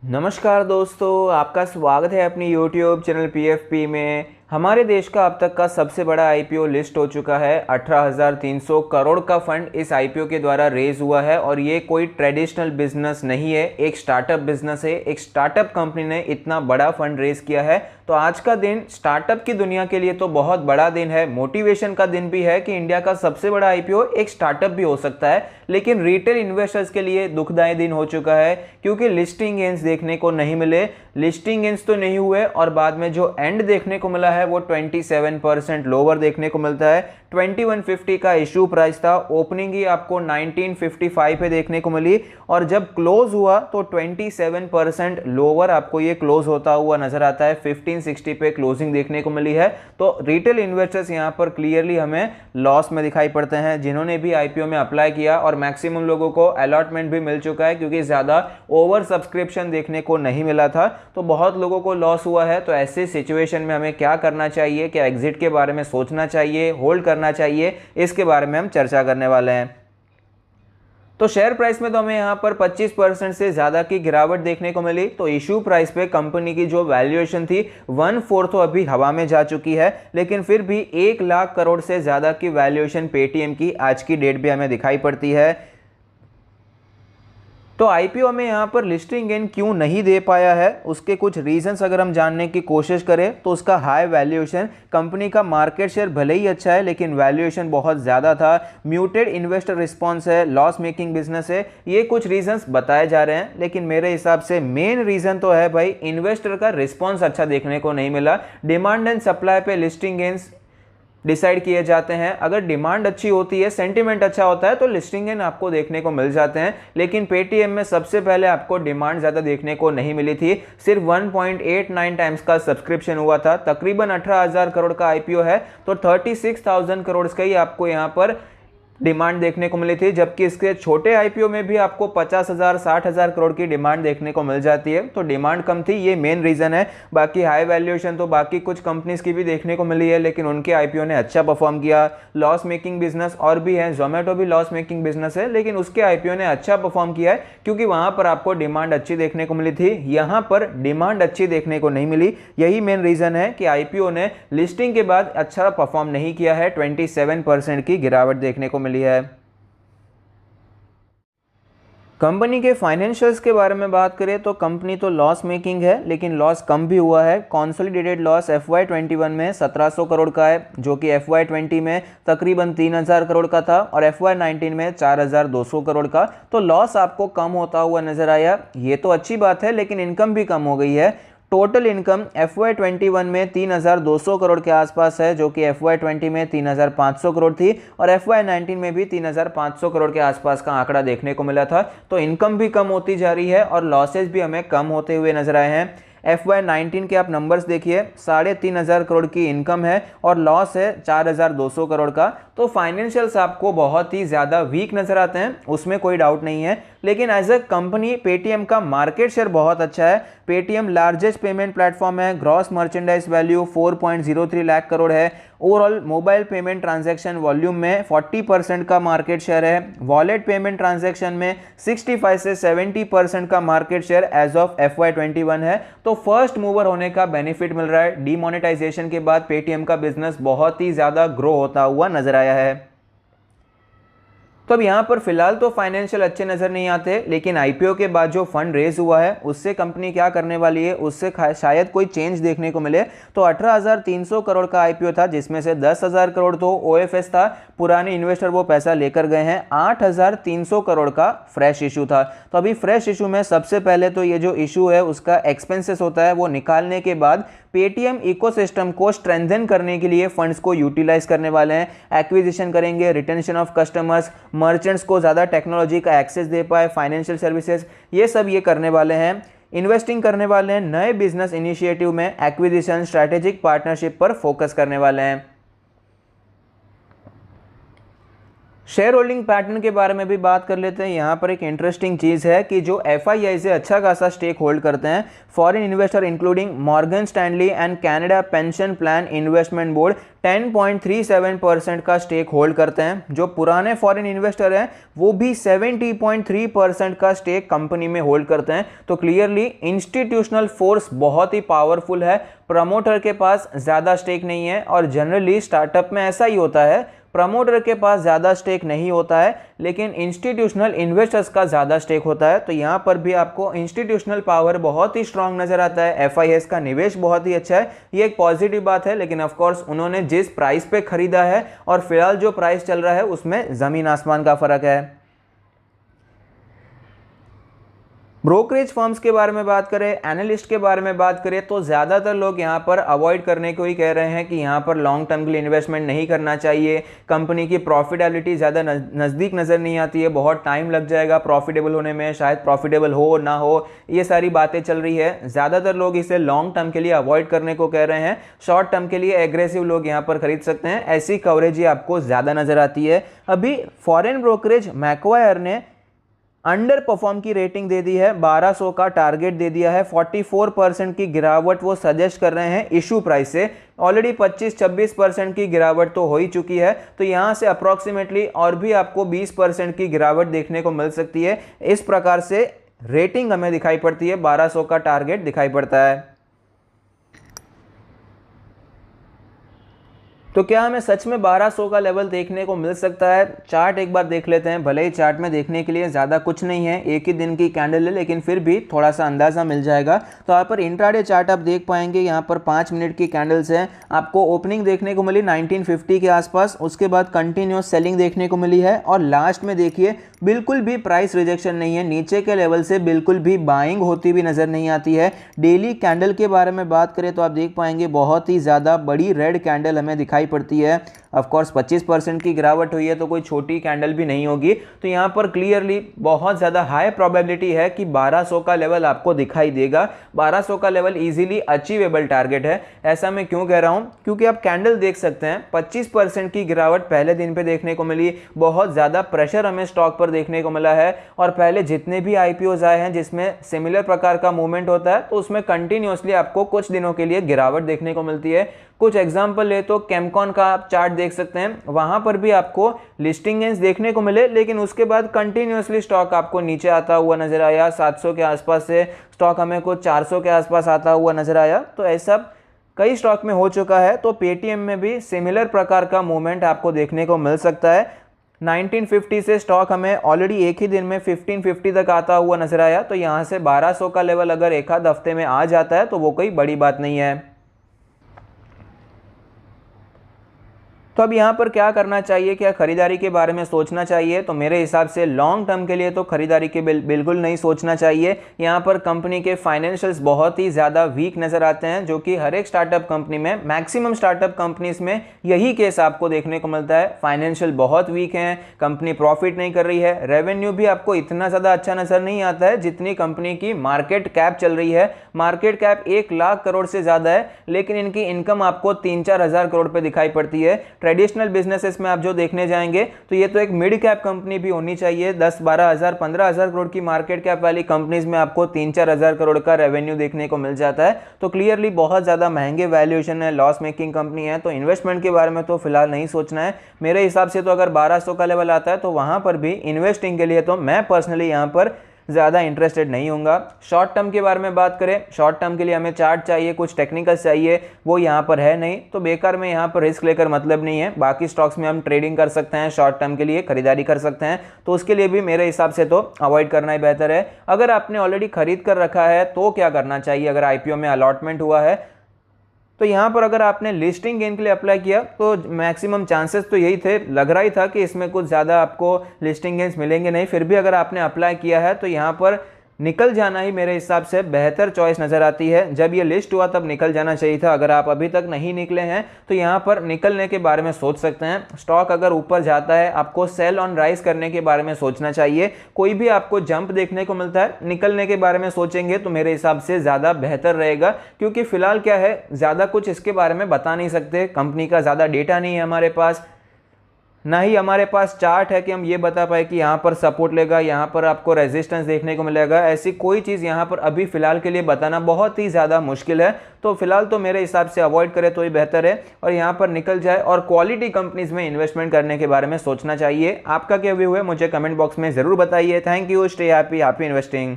नमस्कार दोस्तों, आपका स्वागत है अपनी YouTube चैनल PFP में। हमारे देश का अब तक का सबसे बड़ा आईपीओ लिस्ट हो चुका है। 18,300 करोड़ का फंड इस आईपीओ के द्वारा रेज हुआ है और ये कोई ट्रेडिशनल बिजनेस नहीं है, एक स्टार्टअप बिजनेस है। एक स्टार्टअप कंपनी ने इतना बड़ा फंड रेज किया है, तो आज का दिन स्टार्टअप की दुनिया के लिए तो बहुत बड़ा दिन है, मोटिवेशन का दिन भी है कि इंडिया का सबसे बड़ा आईपीओ एक स्टार्टअप भी हो सकता है। लेकिन रिटेल इन्वेस्टर्स के लिए दुखदायी दिन हो चुका है, क्योंकि लिस्टिंग गेन्स देखने को नहीं मिले। लिस्टिंग गेन्स तो नहीं हुए और बाद में जो एंड देखने को मिला है वो 27% लोअर देखने को मिलता है। 2150 का इशू प्राइस था, ओपनिंग ही आपको 1955 पे देखने को मिली और जब क्लोज हुआ तो 27% लोअर आपको ये क्लोज होता हुआ नजर आता है। 1560 पे क्लोजिंग देखने को मिली है। तो रिटेल इन्वेस्टर्स यहाँ पर क्लियरली हमें लॉस में दिखाई पड़ते हैं, जिन्होंने भी आईपीओ में अप्लाई किया और मैक्सिमम लोगों को अलॉटमेंट भी मिल चुका है, क्योंकि ज्यादा ओवर सब्सक्रिप्शन देखने को नहीं मिला था, तो बहुत लोगों को लॉस हुआ है। तो ऐसे सिचुएशन में हमें क्या करना चाहिए, क्या एग्जिट के बारे में सोचना चाहिए, होल्ड करना चाहिए, इसके बारे में हम चर्चा करने वाले हैं। तो शेयर प्राइस में तो हमें यहाँ पर 25% से ज़्यादा की गिरावट देखने को मिली। तो इशू प्राइस पे कंपनी की जो वैल्यूएशन थी 1/4 तो अभी हवा में जा चुकी है, लेकिन फिर भी 1 लाख करोड़ से ज़्यादा की वैल्यूएशन पेटीएम की आज की डेट भी हमें दिखाई पड़ती है। तो आईपीओ में यहाँ पर लिस्टिंग गेन क्यों नहीं दे पाया है, उसके कुछ रीजंस अगर हम जानने की कोशिश करें तो उसका हाई वैल्यूएशन, कंपनी का मार्केट शेयर भले ही अच्छा है लेकिन वैल्यूएशन बहुत ज़्यादा था, म्यूटेड इन्वेस्टर रिस्पॉन्स है, लॉस मेकिंग बिजनेस है, ये कुछ रीजंस बताए जा रहे हैं। लेकिन मेरे हिसाब से मेन रीज़न तो है भाई, इन्वेस्टर का रिस्पॉन्स अच्छा देखने को नहीं मिला। डिमांड एंड सप्लाई पे लिस्टिंग गेन्स डिसाइड किए जाते हैं। अगर डिमांड अच्छी होती है, सेंटीमेंट अच्छा होता है, तो लिस्टिंग गेन आपको देखने को मिल जाते हैं। लेकिन पेटीएम में सबसे पहले आपको डिमांड ज़्यादा देखने को नहीं मिली थी। सिर्फ 1.89 टाइम्स का सब्सक्रिप्शन हुआ था। तकरीबन 18,000 करोड़ का आईपीओ है, तो 36,000 करोड़ का ही आपको यहाँ पर डिमांड देखने को मिली थी, जबकि इसके छोटे आईपीओ में भी आपको 50,000 60,000 करोड़ की डिमांड देखने को मिल जाती है। तो डिमांड कम थी, ये मेन रीजन है। बाकी हाई वैल्यूएशन तो बाकी कुछ कंपनीज की भी देखने को मिली है, लेकिन उनके आईपीओ ने अच्छा परफॉर्म किया। लॉस मेकिंग बिजनेस और भी है, जोमेटो भी लॉस मेकिंग बिजनेस है, लेकिन उसके आईपीओ ने अच्छा परफॉर्म किया है, क्योंकि वहां पर आपको डिमांड अच्छी देखने को मिली थी, यहाँ पर डिमांड अच्छी देखने को नहीं मिली। यही मेन रीजन है कि आईपीओ ने लिस्टिंग के बाद अच्छा परफॉर्म नहीं किया है। 27% की गिरावट देखने को मिली है। कंपनी के फाइनेंशियल्स के बारे में बात करें तो कंपनी तो लॉस मेकिंग है, लेकिन लॉस कम भी हुआ है। कॉन्सोलिडेटेड लॉस FY21 में 1700 करोड़ का है, जो कि FY20 में तकरीबन 3000 करोड़ का था और FY19 में 4200 करोड़ का। तो लॉस आपको कम होता हुआ नजर आया, ये तो अच्छी बात है, लेकिन इनकम भी कम हो गई है। टोटल इनकम FY21 में 3200 करोड़ के आसपास है, जो कि FY20 में 3500 करोड़ थी और FY19 में भी 3500 करोड़ के आसपास का आंकड़ा देखने को मिला था। तो इनकम भी कम होती जा रही है और लॉसेज भी हमें कम होते हुए नजर आए हैं। FY19 के आप नंबर्स देखिए, 3500 करोड़ की इनकम है और लॉस है 4200 करोड़ का। तो फाइनेंशियल्स आपको बहुत ही ज़्यादा वीक नज़र आते हैं, उसमें कोई डाउट नहीं है। लेकिन एज अ कंपनी पेटीएम का मार्केट शेयर बहुत अच्छा है। पेटीएम लार्जेस्ट पेमेंट प्लेटफॉर्म है, gross merchandise value 4.03 lakh crore है। Overall mobile payment transaction volume में 40% का मार्केट शेयर है। वॉलेट पेमेंट ट्रांजैक्शन में 65 से 70% का market share as of FY21 है। तो फर्स्ट मूवर होने का बेनिफिट मिल रहा है। डीमोनेटाइजेशन के बाद पेटीएम का बिजनेस बहुत ही ज़्यादा ग्रो होता हुआ नजर आया है। तो अब यहाँ पर फिलहाल तो फाइनेंशियल अच्छे नज़र नहीं आते, लेकिन आईपीओ के बाद जो फंड रेज हुआ है उससे कंपनी क्या करने वाली है, उससे शायद कोई चेंज देखने को मिले। तो 18,300 करोड़ का आईपीओ था, जिसमें से 10,000 करोड़ तो ओएफएस था, पुराने इन्वेस्टर वो पैसा लेकर गए हैं। 8,300 करोड़ का फ्रेश इशू था। तो अभी फ्रेश इशू में सबसे पहले तो ये जो इशू है उसका एक्सपेंसेस होता है, वो निकालने के बाद पेटीएम इकोसिस्टम को स्ट्रेंथन करने के लिए फंड्स को यूटिलाइज करने वाले हैं। एक्विजिशन करेंगे, रिटेंशन ऑफ कस्टमर्स, मर्चेंट्स को ज़्यादा टेक्नोलॉजी का एक्सेस दे पाए, फाइनेंशियल सर्विसेज, ये सब ये करने वाले हैं। इन्वेस्टिंग करने वाले हैं नए बिजनेस इनिशिएटिव में, एक्विजिशन, स्ट्रैटेजिक पार्टनरशिप पर फोकस करने वाले हैं। शेयर होल्डिंग पैटर्न के बारे में भी बात कर लेते हैं। यहाँ पर एक इंटरेस्टिंग चीज़ है कि जो एफआईआई से अच्छा खासा स्टेक होल्ड करते हैं foreign investor including Morgan Stanley and Canada pension plan investment board 10.37% का स्टेक होल्ड करते हैं। जो पुराने फॉरेन इन्वेस्टर हैं वो भी 70.3% का स्टेक कंपनी में होल्ड करते हैं। तो क्लियरली इंस्टीट्यूशनल फोर्स बहुत ही पावरफुल है, प्रमोटर के पास ज़्यादा स्टेक नहीं है। और जनरली स्टार्टअप में ऐसा ही होता है, प्रमोटर के पास ज़्यादा स्टेक नहीं होता है लेकिन इंस्टीट्यूशनल इन्वेस्टर्स का ज़्यादा स्टेक होता है। तो यहाँ पर भी आपको इंस्टीट्यूशनल पावर बहुत ही स्ट्रांग नज़र आता है। एफआईएस का निवेश बहुत ही अच्छा है, ये एक पॉजिटिव बात है। लेकिन ऑफ कोर्स उन्होंने जिस प्राइस पे खरीदा है और फिलहाल जो प्राइस चल रहा है उसमें ज़मीन आसमान का फ़र्क है। ब्रोकरेज फर्म्स के बारे में बात करें, एनालिस्ट के बारे में बात करें तो ज़्यादातर लोग यहाँ पर अवॉइड करने को ही कह रहे हैं कि यहाँ पर लॉन्ग टर्म के लिए इन्वेस्टमेंट नहीं करना चाहिए। कंपनी की प्रॉफिटेबिलिटी ज़्यादा नज़दीक नज़र नहीं आती है, बहुत टाइम लग जाएगा प्रॉफिटेबल होने में, शायद प्रॉफिटेबल हो ना हो, ये सारी बातें चल रही है। ज़्यादातर लोग इसे लॉन्ग टर्म के लिए अवॉइड करने को कह रहे हैं। शॉर्ट टर्म के लिए एग्रेसिव लोग यहाँ पर खरीद सकते हैं, ऐसी कवरेज ही आपको ज़्यादा नज़र आती है। अभी फॉरेन ब्रोकरेज मैक्वायर ने अंडर परफॉर्म की रेटिंग दे दी है, 1200 का टारगेट दे दिया है। 44% की गिरावट वो सजेस्ट कर रहे हैं इशू प्राइस से। ऑलरेडी 25-26% की गिरावट तो हो ही चुकी है, तो यहाँ से अप्रॉक्सीमेटली और भी आपको 20% की गिरावट देखने को मिल सकती है। इस प्रकार से रेटिंग हमें दिखाई पड़ती है, 1200 का टारगेट दिखाई पड़ता है। तो क्या हमें सच में 1200 का लेवल देखने को मिल सकता है? चार्ट एक बार देख लेते हैं। भले ही चार्ट में देखने के लिए ज़्यादा कुछ नहीं है, एक ही दिन की कैंडल है, लेकिन फिर भी थोड़ा सा अंदाज़ा मिल जाएगा। तो यहाँ पर इंट्राडे चार्ट आप देख पाएंगे, यहाँ पर 5 मिनट की कैंडल्स हैं। आपको ओपनिंग देखने को मिली 1950 के आसपास, उसके बाद कंटिन्यूस सेलिंग देखने को मिली है और लास्ट में देखिए बिल्कुल भी प्राइस रिजेक्शन नहीं है, नीचे के लेवल से बिल्कुल भी बाइंग होती भी नज़र नहीं आती है। डेली कैंडल के बारे में बात करें तो आप देख पाएंगे बहुत ही ज़्यादा बड़ी रेड कैंडल हमें दिखाई पड़ती है। ऑफ कोर्स 25% की गिरावट हुई है तो कोई छोटी कैंडल भी नहीं होगी। तो यहाँ पर क्लियरली बहुत ज़्यादा हाई प्रोबेबिलिटी है कि 1200 का लेवल आपको दिखाई देगा। 1200 का लेवल इजीली अचीवेबल टारगेट है। ऐसा मैं क्यों कह रहा हूँ? क्योंकि आप कैंडल देख सकते हैं, 25% की गिरावट पहले दिन पे देखने को मिली, बहुत ज़्यादा प्रेशर हमें स्टॉक पर देखने को मिला है। और पहले जितने भी IPOs आए हैं जिसमें सिमिलर प्रकार का मूवमेंट होता है तो उसमें कंटिन्यूसली आपको कुछ दिनों के लिए गिरावट देखने को मिलती है। कुछ एग्जांपल ले तो केमकॉन का आप चार्ट देख सकते हैं, वहां पर भी आपको लिस्टिंग गेंस देखने को मिले, लेकिन उसके बाद कंटिन्यूसली स्टॉक आपको नीचे आता हुआ नजर आया। 700 के आसपास से स्टॉक हमें कुछ 400 के आसपास आता हुआ नजर आया। तो ऐसा कई स्टॉक में हो चुका है। तो पेटीएम में भी सिमिलर प्रकार का मूवमेंट आपको देखने को मिल सकता है। 1950 से स्टॉक हमें ऑलरेडी एक ही दिन में 1550 तक आता हुआ नजर आया। तो यहाँ से 1200 का लेवल अगर एक आध हफ्ते में आ जाता है तो वो कोई बड़ी बात नहीं है। तो अब यहाँ पर क्या करना चाहिए, क्या खरीदारी के बारे में सोचना चाहिए? तो मेरे हिसाब से लॉन्ग टर्म के लिए तो खरीदारी के बिल्कुल नहीं सोचना चाहिए। यहाँ पर कंपनी के फाइनेंशियल्स बहुत ही ज़्यादा वीक नज़र आते हैं, जो कि हर एक स्टार्टअप कंपनी में, मैक्सिमम स्टार्टअप कंपनीज में यही केस आपको देखने को मिलता है। फाइनेंशियल बहुत वीक हैं, कंपनी प्रॉफिट नहीं कर रही है, रेवेन्यू भी आपको इतना ज़्यादा अच्छा नज़र नहीं आता है जितनी कंपनी की मार्केट कैप चल रही है। मार्केट कैप 1 लाख करोड़ से ज़्यादा है, लेकिन इनकी इनकम आपको 3-4 हज़ार करोड़ पे दिखाई पड़ती है। ट्रेडिशनल बिजनेसेस में आप जो देखने जाएंगे तो ये तो एक मिड कैप कंपनी भी होनी चाहिए। 10-12 हज़ार 15 हज़ार करोड़ की मार्केट कैप वाली कंपनीज में आपको 3-4 हज़ार करोड़ का रेवेन्यू देखने को मिल जाता है। तो क्लियरली बहुत ज़्यादा महंगे वैल्यूएशन है, लॉस मेकिंग कंपनी है। तो इन्वेस्टमेंट के बारे में तो फिलहाल नहीं सोचना है मेरे हिसाब से। तो अगर 1200 का लेवल आता है तो वहां पर भी इन्वेस्टिंग के लिए तो मैं पर्सनली यहाँ पर ज़्यादा इंटरेस्टेड नहीं होऊंगा। शॉर्ट टर्म के बारे में बात करें, शॉर्ट टर्म के लिए हमें चार्ट चाहिए, कुछ टेक्निकल्स चाहिए, वो यहाँ पर है नहीं। तो बेकार में यहाँ पर रिस्क लेकर मतलब नहीं है। बाकी स्टॉक्स में हम ट्रेडिंग कर सकते हैं, शॉर्ट टर्म के लिए खरीदारी कर सकते हैं, तो उसके लिए भी मेरे हिसाब से तो अवॉइड करना ही बेहतर है। अगर आपने ऑलरेडी खरीद कर रखा है तो क्या करना चाहिए? अगर IPO में अलॉटमेंट हुआ है तो यहाँ पर अगर आपने लिस्टिंग गेन के लिए अप्लाई किया तो मैक्सिमम चांसेस तो यही थे, लग रहा ही था कि इसमें कुछ ज़्यादा आपको लिस्टिंग गेन्स मिलेंगे नहीं। फिर भी अगर आपने अप्लाई किया है तो यहाँ पर निकल जाना ही मेरे हिसाब से बेहतर चॉइस नज़र आती है। जब ये लिस्ट हुआ तब निकल जाना चाहिए था। अगर आप अभी तक नहीं निकले हैं तो यहाँ पर निकलने के बारे में सोच सकते हैं। स्टॉक अगर ऊपर जाता है आपको सेल ऑन राइज करने के बारे में सोचना चाहिए। कोई भी आपको जंप देखने को मिलता है, निकलने के बारे में सोचेंगे तो मेरे हिसाब से ज़्यादा बेहतर रहेगा। क्योंकि फिलहाल क्या है, ज़्यादा कुछ इसके बारे में बता नहीं सकते, कंपनी का ज़्यादा डेटा नहीं है हमारे पास। ना ही हमारे पास चार्ट है कि हम ये बता पाए कि यहाँ पर सपोर्ट लेगा, यहाँ पर आपको रेजिस्टेंस देखने को मिलेगा। ऐसी कोई चीज़ यहाँ पर अभी फिलहाल के लिए बताना बहुत ही ज़्यादा मुश्किल है। तो फिलहाल तो मेरे हिसाब से अवॉइड करें तो ही बेहतर है और यहाँ पर निकल जाए और क्वालिटी कंपनीज में इन्वेस्टमेंट करने के बारे में सोचना चाहिए। आपका क्या व्यू है मुझे कमेंट बॉक्स में ज़रूर बताइए। Thank you, stay happy, happy investing.